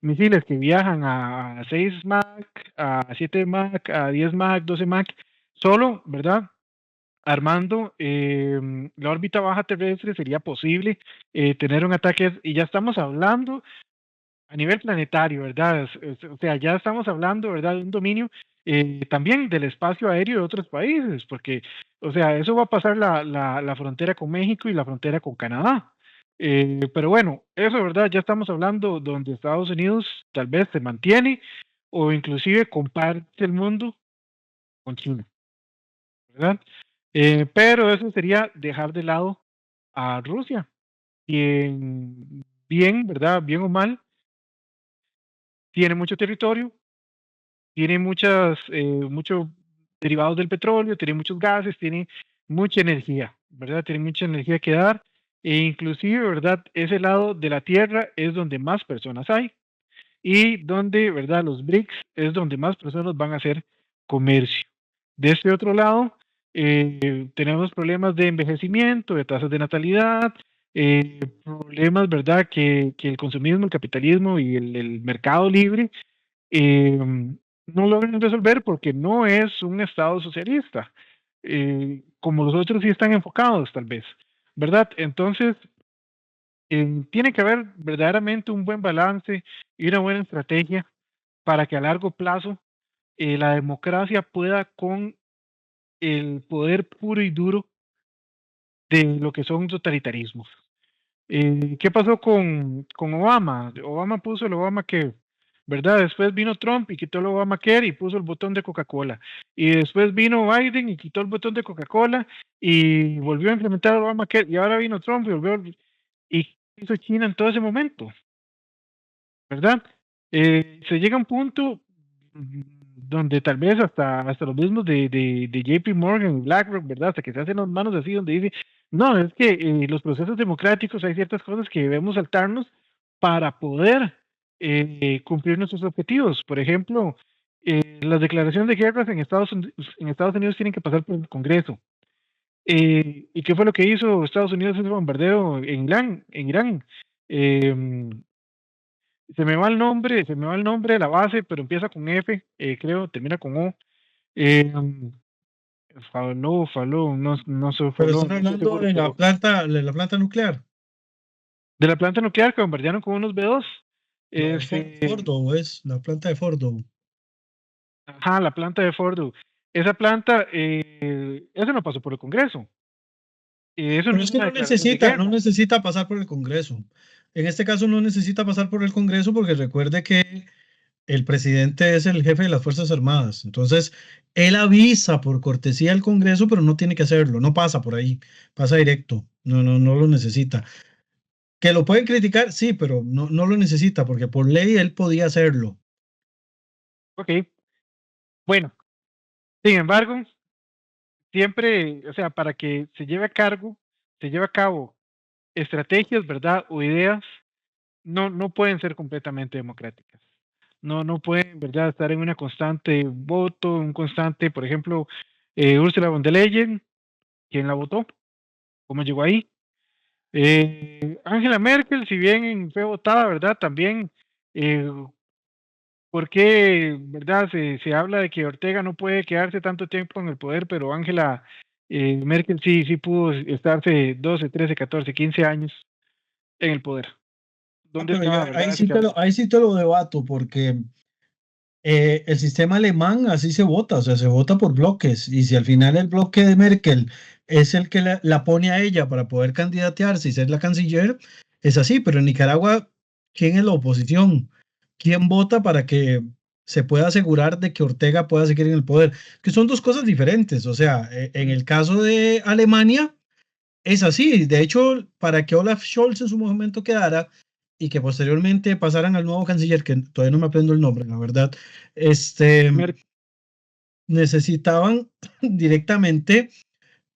misiles que viajan a 6 Mach, a 7 Mach, a 10 Mach, 12 Mach, solo, ¿verdad? Armando la órbita baja terrestre sería posible tener un ataque, y ya estamos hablando a nivel planetario, ¿verdad? O sea, ya estamos hablando, ¿verdad?, de un dominio también del espacio aéreo de otros países, porque, o sea, eso va a pasar la frontera con México y la frontera con Canadá. Pero bueno, eso, ¿verdad? Ya estamos hablando donde Estados Unidos tal vez se mantiene o inclusive comparte el mundo con China, ¿verdad? Pero eso sería dejar de lado a Rusia, quien, bien, ¿verdad? Bien o mal, tiene mucho territorio, tiene muchos derivados del petróleo, tiene muchos gases, tiene mucha energía, ¿verdad? Tiene mucha energía que dar, e inclusive, ¿verdad? Ese lado de la Tierra es donde más personas hay y donde, ¿verdad? Los BRICS es donde más personas van a hacer comercio. De este otro lado, tenemos problemas de envejecimiento, de tasas de natalidad, problemas, ¿verdad? Que el consumismo, el capitalismo y el mercado libre no logran resolver porque no es un Estado socialista, como los otros sí están enfocados tal vez, ¿verdad? Entonces, tiene que haber verdaderamente un buen balance y una buena estrategia para que a largo plazo la democracia pueda con el poder puro y duro de lo que son totalitarismos. ¿Qué pasó con Obama? Obama puso el Obamacare, ¿verdad? Después vino Trump y quitó el Obamacare y puso el botón de Coca-Cola. Y después vino Biden y quitó el botón de Coca-Cola y volvió a implementar el Obamacare. Y ahora vino Trump y volvió. ¿Y qué hizo China en todo ese momento? ¿Verdad? Se llega a un punto donde tal vez hasta los mismos de JP Morgan, BlackRock, ¿verdad? Hasta que se hacen las manos así, donde dice, no, es que los procesos democráticos hay ciertas cosas que debemos saltarnos para poder cumplir nuestros objetivos. Por ejemplo, las declaraciones de guerras en Estados Unidos tienen que pasar por el Congreso. ¿Y qué fue lo que hizo Estados Unidos en ese bombardeo en Irán? Eh, se me va el nombre de la base, pero empieza con F, creo, termina con O. Eh, Faló, no sé, Pero Faló, están no estoy hablando seguro, pero de la planta nuclear. de la planta nuclear que bombardearon con unos B2. No, Este, Fordo es la planta de Fordo. ajá, la planta de Fordo. Esa planta, eso no pasó por el Congreso. Eso no Pero es es que una declaración de no guerra. necesita pasar por el Congreso. En este caso no necesita pasar por el Congreso porque recuerde que el presidente es el jefe de las Fuerzas Armadas. Entonces, él avisa por cortesía al Congreso, pero no tiene que hacerlo, no pasa por ahí, pasa directo, no lo necesita. Que lo pueden criticar, sí, pero no lo necesita, porque por ley él podía hacerlo. Ok, bueno, sin embargo, siempre, o sea, para que se lleve a cabo estrategias, ¿verdad? O ideas, no pueden ser completamente democráticas. No pueden, ¿verdad? Estar en una constante voto, un constante, por ejemplo, Ursula von der Leyen, ¿quién la votó? ¿Cómo llegó ahí? Angela Merkel, si bien fue votada, ¿verdad? También, eh, ¿por qué, verdad? Se habla de que Ortega no puede quedarse tanto tiempo en el poder, pero Angela Merkel sí pudo estarse 12, 13, 14, 15 años en el poder. Ah, ¿Dónde pero yo estaba, verdad? Ese cambio? ahí sí te lo debato, porque el sistema alemán así se vota, o sea, se vota por bloques, y si al final el bloque de Merkel es el que la pone a ella para poder candidatearse y ser la canciller, es así, pero en Nicaragua, ¿quién es la oposición? ¿Quién vota para que se pueda asegurar de que Ortega pueda seguir en el poder? Que son dos cosas diferentes, o sea, en Mm. el caso de Alemania es así, de hecho, para que Olaf Scholz en su momento quedara y que posteriormente pasaran al nuevo canciller, que todavía no me aprendo el nombre, la verdad, este, Mer- necesitaban directamente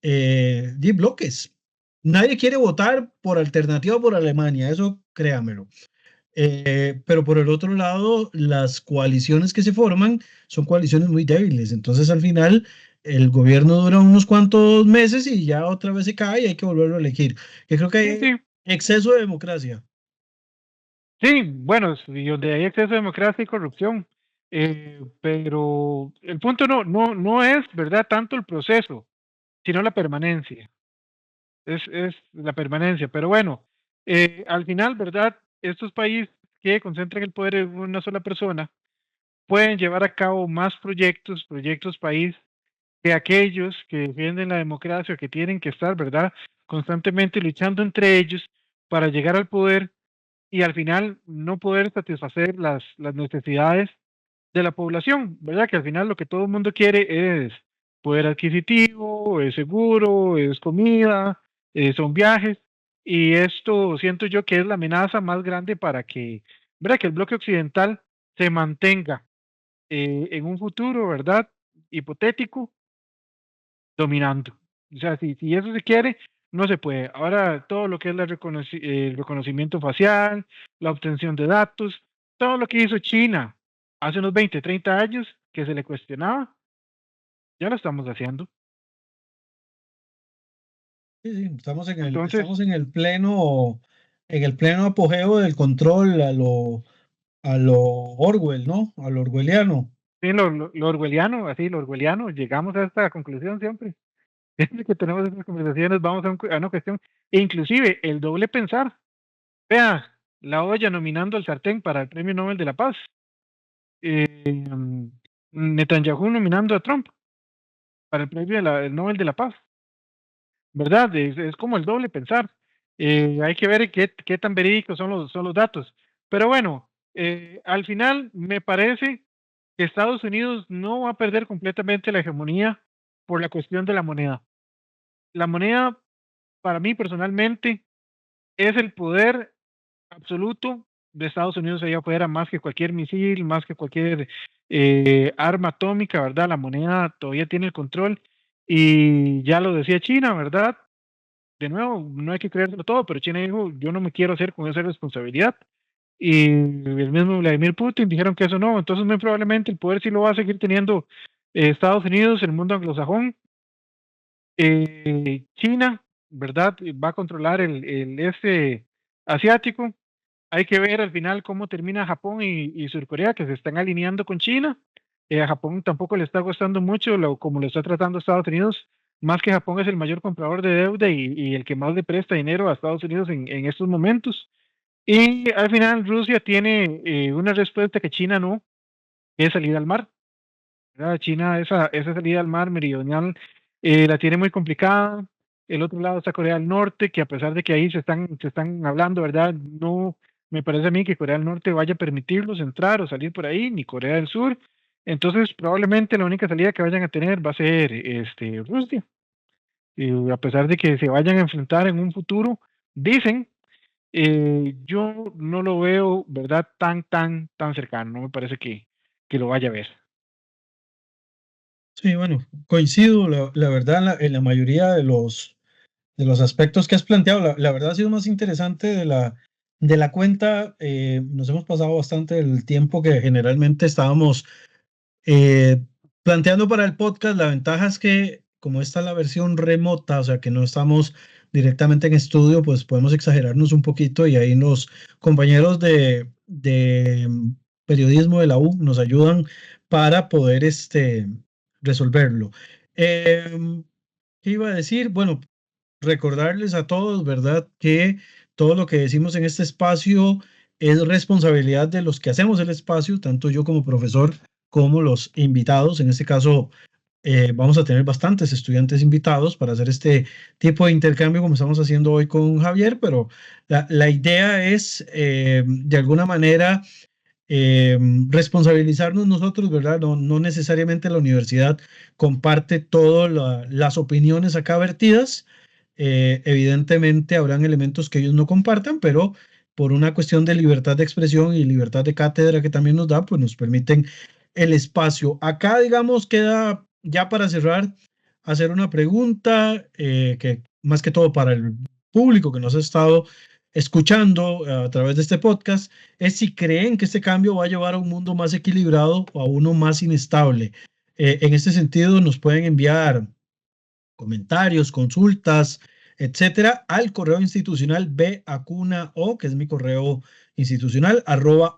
de bloques. Nadie quiere votar por alternativa por Alemania, eso créamelo. Pero por el otro lado, las coaliciones que se forman son coaliciones muy débiles. Entonces, al final, el gobierno dura unos cuantos meses y ya otra vez se cae y hay que volverlo a elegir. Yo creo que sí, hay sí, exceso de democracia. sí, bueno, y donde hay exceso de democracia y corrupción. Pero el punto no es, ¿verdad? Tanto el proceso, sino la permanencia. Es la permanencia. Pero bueno, al final, ¿verdad? Estos países que concentran el poder en una sola persona pueden llevar a cabo más proyectos país, que aquellos que defienden la democracia, que tienen que estar, ¿verdad? Constantemente luchando entre ellos para llegar al poder y al final no poder satisfacer las necesidades de la población, ¿verdad? Que al final lo que todo el mundo quiere es poder adquisitivo, es seguro, es comida, son viajes, y esto siento yo que es la amenaza más grande para que, ¿verdad? Que el bloque occidental se mantenga en un futuro, ¿verdad? Hipotético, dominando. O sea, si eso se quiere, no se puede. Ahora, todo lo que es el reconocimiento facial, la obtención de datos, todo lo que hizo China hace unos 20, 30 años que se le cuestionaba, ya lo estamos haciendo. Sí, sí, Entonces, estamos en el pleno apogeo del control a lo Orwell, ¿no? A lo orwelliano. sí, lo orwelliano, así, lo orwelliano, llegamos a esta conclusión siempre. Siempre que tenemos estas conversaciones, vamos a una cuestión, e inclusive el doble pensar. Vea, la olla nominando al sartén para el Premio Nobel de la Paz. Eh, Netanyahu nominando a Trump para el Premio el Nobel de la Paz, ¿verdad? Es como el doble pensar. Hay que ver qué tan verídicos son los datos. Pero bueno, al final me parece que Estados Unidos no va a perder completamente la hegemonía por la cuestión de la moneda. La moneda, para mí personalmente, es el poder absoluto de Estados Unidos allá afuera, más que cualquier misil, más que cualquier arma atómica, ¿verdad? La moneda todavía tiene el control y ya lo decía China, ¿verdad? De nuevo, no hay que creérselo todo, pero China dijo, yo no me quiero hacer con esa responsabilidad. Y el mismo Vladimir Putin dijeron que eso no, entonces muy probablemente el poder sí lo va a seguir teniendo Estados Unidos, el mundo anglosajón, China, ¿verdad? Va a controlar el este asiático. Hay que ver al final cómo termina Japón y Surcorea, que se están alineando con China. A Japón tampoco le está costando mucho como lo está tratando Estados Unidos, más que Japón es el mayor comprador de deuda y el que más le presta dinero a Estados Unidos en estos momentos. Y al final Rusia tiene una respuesta que China no, que es salir al mar. ¿Verdad? China, esa salida al mar meridional la tiene muy complicada. El otro lado está Corea del Norte, que a pesar de que ahí se están hablando, ¿verdad? No me parece a mí que Corea del Norte vaya a permitirlos entrar o salir por ahí, ni Corea del Sur. Entonces, probablemente la única salida que vayan a tener va a ser Rusia. Y a pesar de que se vayan a enfrentar en un futuro, dicen, yo no lo veo, ¿verdad? Tan cercano. No me parece que lo vaya a ver. Sí, bueno, coincido, la verdad, en la mayoría de los aspectos que has planteado. La verdad ha sido más interesante de la cuenta. Nos hemos pasado bastante el tiempo que generalmente estábamos eh, planteando para el podcast. La ventaja es que como esta es la versión remota, o sea que no estamos directamente en estudio, pues podemos exagerarnos un poquito y ahí los compañeros de periodismo de la U nos ayudan para poder resolverlo. ¿Qué iba a decir? Bueno, recordarles a todos, ¿verdad? Que todo lo que decimos en este espacio es responsabilidad de los que hacemos el espacio, tanto yo como profesor como los invitados. En este caso, vamos a tener bastantes estudiantes invitados para hacer este tipo de intercambio como estamos haciendo hoy con Javier, pero la idea es, de alguna manera, responsabilizarnos nosotros, ¿verdad? No, no necesariamente la universidad comparte todas las opiniones acá vertidas. Evidentemente habrán elementos que ellos no compartan, pero por una cuestión de libertad de expresión y libertad de cátedra que también nos da, pues nos permiten el espacio. Acá, digamos, queda ya para cerrar, hacer una pregunta que más que todo para el público que nos ha estado escuchando a través de este podcast, es si creen que este cambio va a llevar a un mundo más equilibrado o a uno más inestable. En este sentido, nos pueden enviar comentarios, consultas, etcétera, al correo institucional bacunao, que es mi correo institucional,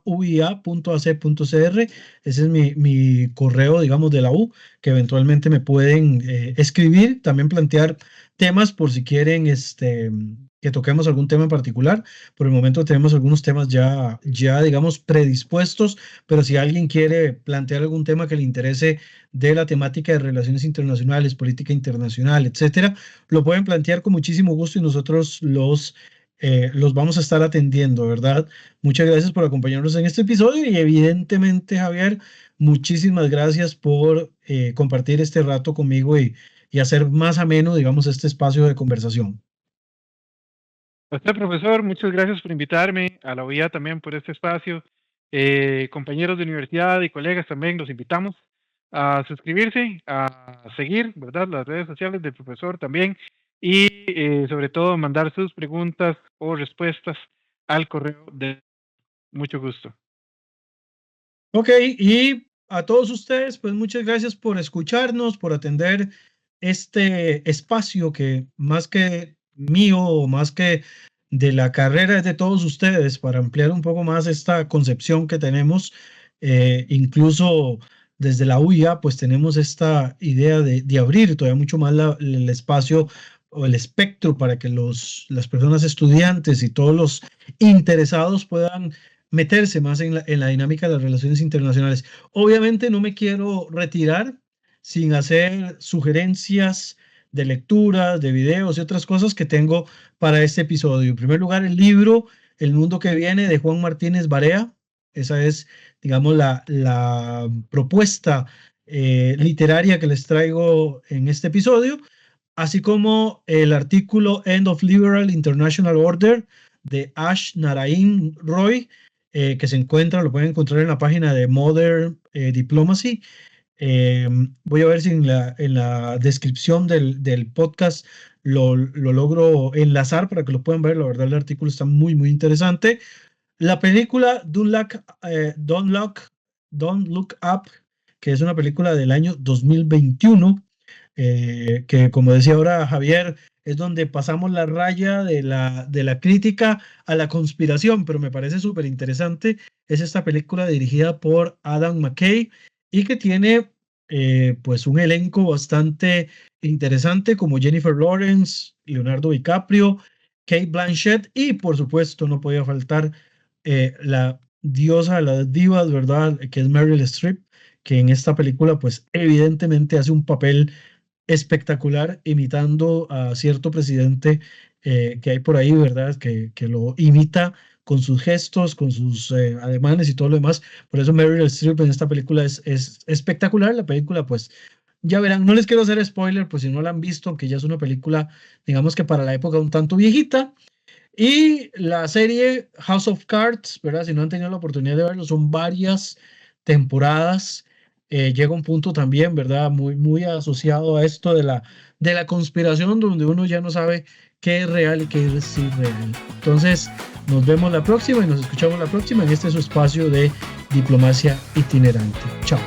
@uia.ac.cr. Ese es mi correo, digamos, de la U, que eventualmente me pueden escribir, también plantear temas por si quieren que toquemos algún tema en particular. Por el momento tenemos algunos temas ya digamos, predispuestos, pero si alguien quiere plantear algún tema que le interese de la temática de relaciones internacionales, política internacional, etcétera, lo pueden plantear con muchísimo gusto y nosotros los vamos a estar atendiendo, ¿verdad? Muchas gracias por acompañarnos en este episodio y evidentemente, Javier, muchísimas gracias por compartir este rato conmigo y hacer más ameno, digamos, este espacio de conversación. A usted, profesor, muchas gracias por invitarme, a la OIA también por este espacio. Compañeros de universidad y colegas también los invitamos a suscribirse, a seguir, ¿verdad? Las redes sociales del profesor también y sobre todo mandar sus preguntas o respuestas al correo de mucho gusto. Ok, y a todos ustedes, pues muchas gracias por escucharnos, por atender este espacio que más que mío o más que de la carrera es de todos ustedes para ampliar un poco más esta concepción que tenemos. Incluso desde la UIA, pues tenemos esta idea de abrir todavía mucho más el espacio o el espectro para que las personas estudiantes y todos los interesados puedan meterse más en la dinámica de las relaciones internacionales. Obviamente no me quiero retirar sin hacer sugerencias de lecturas, de videos y otras cosas que tengo para este episodio. En primer lugar, el libro El mundo que viene de Juan Martínez Barea. Esa es, digamos, la propuesta literaria que les traigo en este episodio, así como el artículo End of Liberal International Order de Ash Narain Roy, que se encuentra, lo pueden encontrar en la página de Modern Diplomacy. Voy a ver si en la descripción del podcast lo logro enlazar para que lo puedan ver. La verdad, el artículo está muy, muy interesante. La película Don't Look Up, que es una película del año 2021, que como decía ahora Javier, es donde pasamos la raya de la crítica a la conspiración, pero me parece súper interesante. Es esta película dirigida por Adam McKay y que tiene pues un elenco bastante interesante como Jennifer Lawrence, Leonardo DiCaprio, Kate Blanchett y por supuesto no podía faltar la diosa de las divas, ¿verdad? Que es Meryl Streep, que en esta película pues evidentemente hace un papel espectacular imitando a cierto presidente que hay por ahí, ¿verdad? Que lo imita con sus gestos, con sus ademanes y todo lo demás. Por eso Meryl Streep en esta película es espectacular. La película, pues, ya verán, no les quiero hacer spoiler, pues si no la han visto, aunque ya es una película, digamos que para la época un tanto viejita. Y la serie House of Cards, ¿verdad? Si no han tenido la oportunidad de verlo, son varias temporadas. Llega un punto también, ¿verdad? Muy, muy asociado a esto de la conspiración, donde uno ya no sabe qué es real y qué es irreal. Entonces, nos vemos la próxima y nos escuchamos la próxima en este su espacio de diplomacia itinerante. Chao.